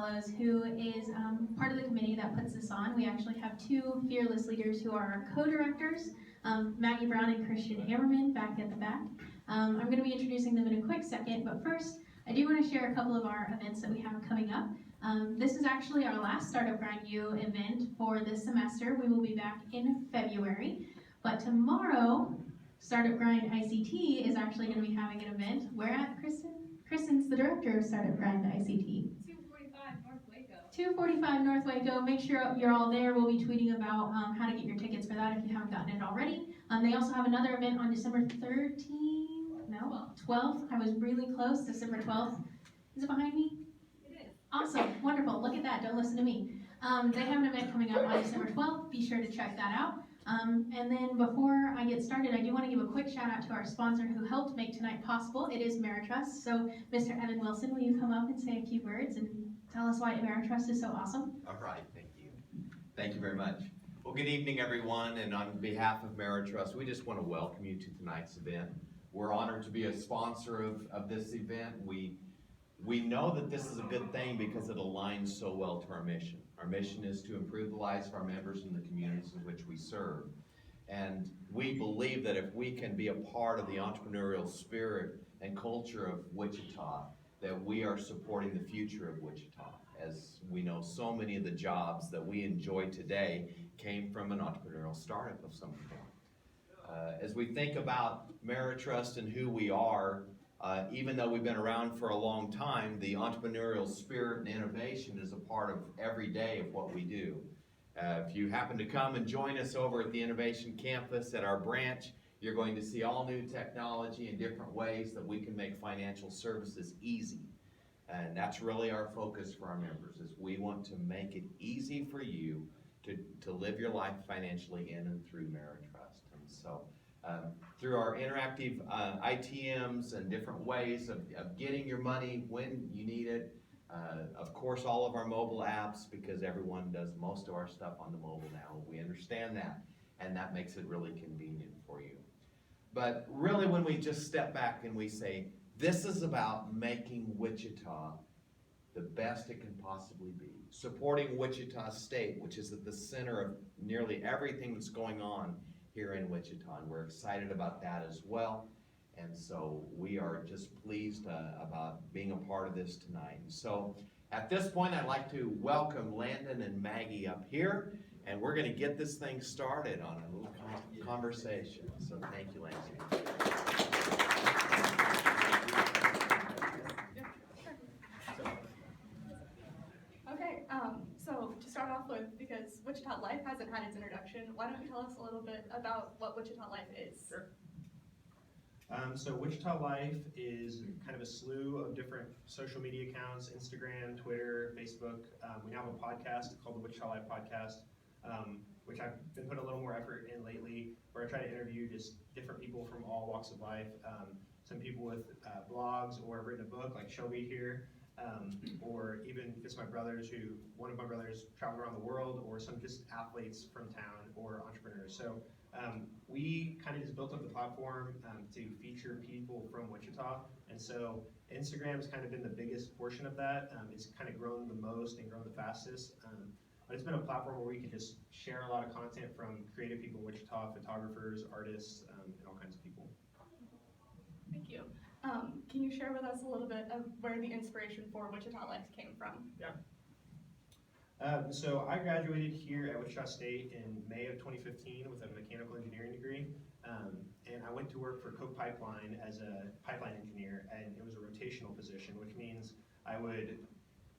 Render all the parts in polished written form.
Fellows, who is part of the committee that puts this on. We actually have two fearless leaders who are our co-directors, Maggie Brown and Christian Hammerman, back at the back. I'm going to be introducing them in a quick second, but first, I do want to share a couple of our events that we have coming up. This is actually our last Startup Grind U event for this semester. We will be back in February, but tomorrow, Startup Grind ICT is actually going to be having an event. Where at, Kristen? Kristen's the director of Startup Grind ICT. 245 North Waco. 245 North Waco. Make sure you're all there. We'll be tweeting about how to get your tickets for that if you haven't gotten it already. They also have another event on December 13th. No, 12th. I was really close. December 12th. Is it behind me? It is. Awesome. Wonderful. Look at that. Don't listen to me. They have an event coming up on December 12th. Be sure to check that out. And then before I get started, I do want to give a quick shout out to our sponsor who helped make tonight possible. It is Ameritrust. So, Mr. Evan Wilson, will you come up and say a few words and tell us why Ameritrust is so awesome? All right, thank you. Thank you very much. Well, good evening, everyone. And on behalf of Ameritrust, we just want to welcome you to tonight's event. We're honored to be a sponsor of this event. We know that this is a good thing because it aligns so well to our mission. Our mission is to improve the lives of our members in the communities in which we serve. And we believe that if we can be a part of the entrepreneurial spirit and culture of Wichita, that we are supporting the future of Wichita. As we know, so many of the jobs that we enjoy today came from an entrepreneurial startup of some form. As we think about Ameritrust and who we are, even though we've been around for a long time, the entrepreneurial spirit and innovation is a part of every day of what we do. If you happen to come and join us over at the Innovation Campus at our branch, you're going to see all new technology and different ways that we can make financial services easy. And that's really our focus for our members, is we want to make it easy for you to live your life financially in and through Ameritrust. And so through our interactive ITMs and different ways of getting your money when you need it. Of course, all of our mobile apps, because everyone does most of our stuff on the mobile now. We understand that, and that makes it really convenient for you. But really, when we just step back and we say, this is about making Wichita the best it can possibly be. Supporting Wichita State, which is at the center of nearly everything that's going on here in Wichita, and we're excited about that as well. And so we are just pleased about being a part of this tonight. And so at this point, I'd like to welcome Landon and Maggie up here, and we're going to get this thing started on a little conversation. So thank you, Landon. Okay, so to start off with, because Wichita Life hasn't had its introduction, why don't you tell us a little bit about what Wichita Life is? Sure. So Wichita Life is kind of a slew of different social media accounts: Instagram, Twitter, Facebook. We now have a podcast called the Wichita Life Podcast, which I've been putting a little more effort in lately, where I try to interview just different people from all walks of life. Some people with blogs or have written a book, like Shelby here, or even just my brothers one of my brothers traveled around the world, or some just athletes from town or entrepreneurs. So we kind of just built up the platform to feature people from Wichita, and so Instagram has kind of been the biggest portion of that. It's kind of grown the most and grown the fastest, but it's been a platform where we can just share a lot of content from creative people in Wichita, photographers, artists, and all kinds of people. Thank you. Can you share with us a little bit of where the inspiration for Wichita Life came from? Yeah. So I graduated here at Wichita State in May of 2015 with a mechanical engineering degree, and I went to work for Coke Pipeline as a pipeline engineer, and it was a rotational position, which means I would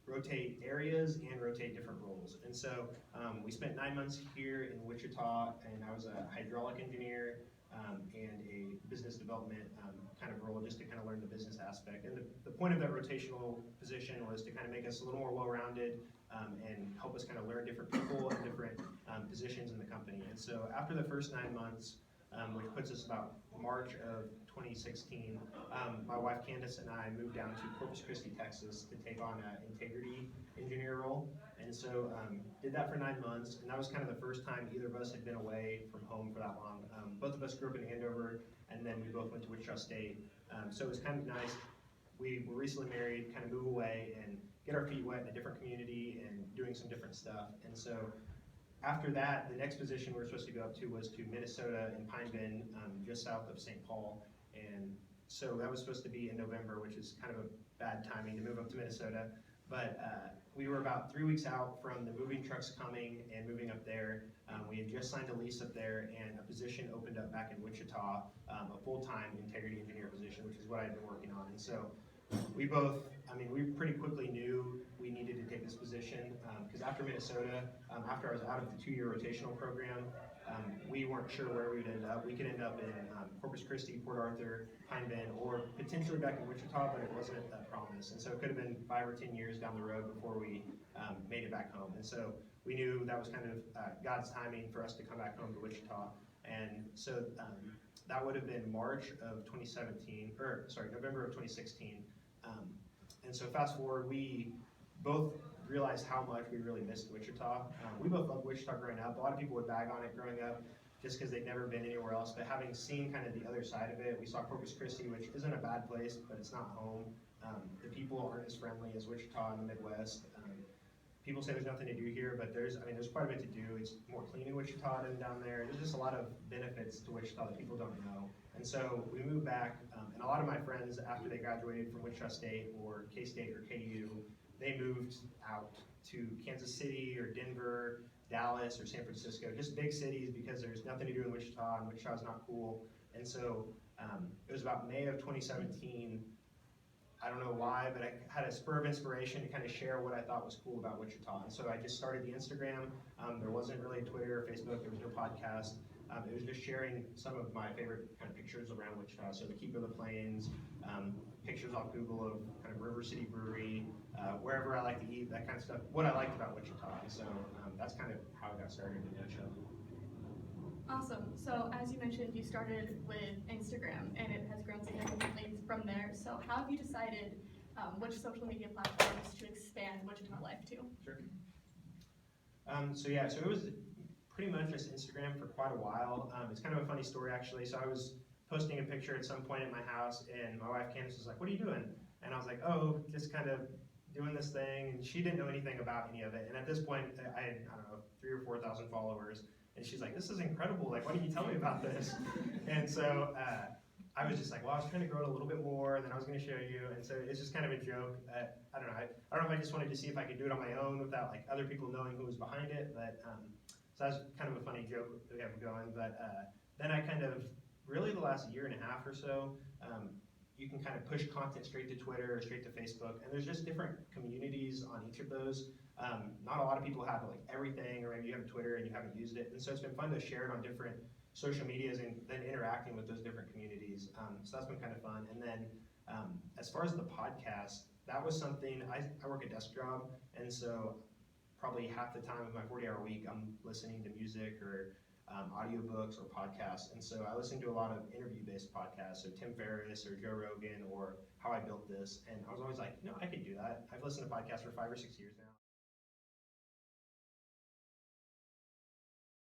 rotate areas and rotate different roles. And so we spent 9 months here in Wichita, and I was a hydraulic engineer and a business development kind of role, just to kind of learn the business aspect. And the point of that rotational position was to kind of make us a little more well-rounded and help us kind of learn different people and different positions in the company. And so after the first 9 months, which puts us about March of 2016, my wife Candace and I moved down to Corpus Christi, Texas to take on an integrity engineer role. And so did that for 9 months, and that was kind of the first time either of us had been away from home for that long. Both of us grew up in Andover, and then we both went to Wichita State. So it was kind of nice. We were recently married, kind of move away and get our feet wet in a different community and doing some different stuff. And so after that, the next position we were supposed to go up to was to Minnesota in Pine Bend, just south of St. Paul. And so that was supposed to be in November, which is kind of a bad timing to move up to Minnesota. But we were about 3 weeks out from the moving trucks coming and moving up there. We had just signed a lease up there, and a position opened up back in Wichita, a full-time integrity engineer position, which is what I'd been working on. And so we both, we pretty quickly knew we needed to take this position, because after Minnesota, after I was out of the 2-year rotational program, we weren't sure where we would end up. We could end up in Corpus Christi, Port Arthur, Pine Bend, or potentially back in Wichita, but it wasn't that promise. And so it could have been 5 or 10 years down the road before we made it back home. And so we knew that was kind of God's timing for us to come back home to Wichita. And so that would have been March of 2017, November of 2016. And so fast forward, we both realized how much we really missed Wichita. We both loved Wichita growing up. A lot of people would bag on it growing up just because they'd never been anywhere else. But having seen kind of the other side of it, we saw Corpus Christi, which isn't a bad place, but it's not home. The people aren't as friendly as Wichita in the Midwest. People say there's nothing to do here, but there's quite a bit to do. It's more clean in Wichita than down there. There's just a lot of benefits to Wichita that people don't know. And so we moved back, and a lot of my friends, after they graduated from Wichita State or K-State or KU, they moved out to Kansas City or Denver, Dallas or San Francisco, just big cities, because there's nothing to do in Wichita, and Wichita's not cool. And so it was about May of 2017. I don't know why, but I had a spur of inspiration to kind of share what I thought was cool about Wichita. And so I just started the Instagram. There wasn't really Twitter or Facebook. There was no podcast. It was just sharing some of my favorite kind of pictures around Wichita. So the Keep of the Plains, pictures off Google of kind of River City Brewery, wherever I like to eat, that kind of stuff, what I liked about Wichita. And so that's kind of how I got started in Wichita. Awesome. So as you mentioned, you started with Instagram, and it has grown significantly from there. So how have you decided which social media platforms to expand Wichita Life to? Sure. So it was pretty much just Instagram for quite a while. It's kind of a funny story, actually. So I was posting a picture at some point at my house, and my wife Candace was like, "What are you doing?" And I was like, "Oh, just kind of doing this thing." And she didn't know anything about any of it. And at this point, I had, 3,000 or 4,000 followers. And she's like, "This is incredible. Like, why didn't you tell me about this?" And so I was just like, well, I was trying to grow it a little bit more, and then I was going to show you. And so it's just kind of a joke. I don't know. I don't know if I just wanted to see if I could do it on my own without like other people knowing who was behind it. But so that's kind of a funny joke that we have going. But then I kind of, really the last year and a half or so, you can kind of push content straight to Twitter or straight to Facebook. And there's just different communities on each of those. Not a lot of people have like everything, or maybe you have Twitter and you haven't used it. And so it's been fun to share it on different social medias and then interacting with those different communities. So that's been kind of fun. And then as far as the podcast, that was something, I work a desk job. And so probably half the time of my 40-hour week, I'm listening to music or audiobooks or podcasts. And so I listen to a lot of interview-based podcasts, so Tim Ferriss or Joe Rogan or How I Built This. And I was always like, I could do that. I've listened to podcasts for 5 or 6 years now.